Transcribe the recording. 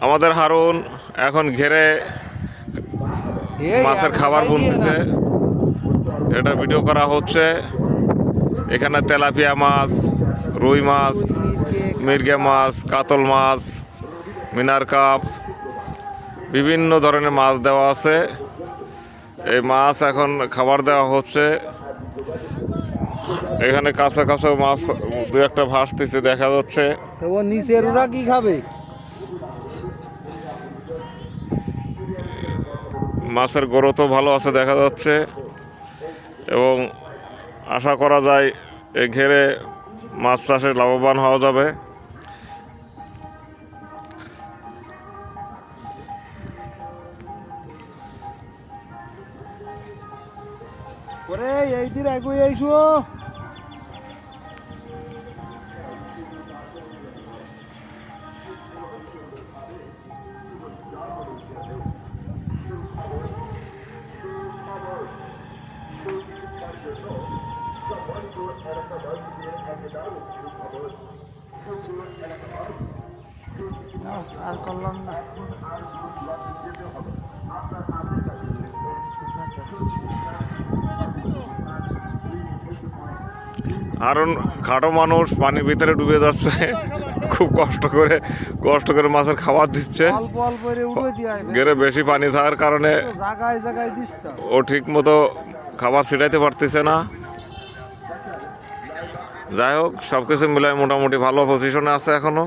আমাদের হারুন এখন ঘেরে মাছের খাবার বুনতেছে, এটা ভিডিও করা হচ্ছে। এখানে তেলাপিয়া মাছ, রুই মাছ, মির্গে মাছ, কাতল মাছ, মিনার কাপ, বিভিন্ন ধরনের মাছ দেওয়া আছে। এই মাছ এখন খাবার দেওয়া হচ্ছে। এখানে কাছে কাছে মাছ দু একটা ভাসতেছে দেখা যাচ্ছে। ও নিচের ওরা কি খাবে? মাছের গ্রোথও ভালো আছে দেখা যাচ্ছে এবং আশা করা যায় এ ঘেরে মাছ চাষে লাভবান হওয়া যাবে। ওরে এই দিন এগিয়ে আইসো। আর করলাম না। আরন খাটো মানুষ পানির ভিতরে ডুবে যাচ্ছে, খুব কষ্ট করে মাছের খাবার দিচ্ছে। অল্প অল্প করে উড়ে দিয়ে ঘেরে বেশি পানি থাকার কারণে জায়গায় জায়গায় দিচ্ছে। ও ঠিক মতো খাবার ছিটাইতে পারতেছে না। যাই হোক, সব কিছু মিলাই মোটামুটি ভালো পজিশনে আছে এখনো।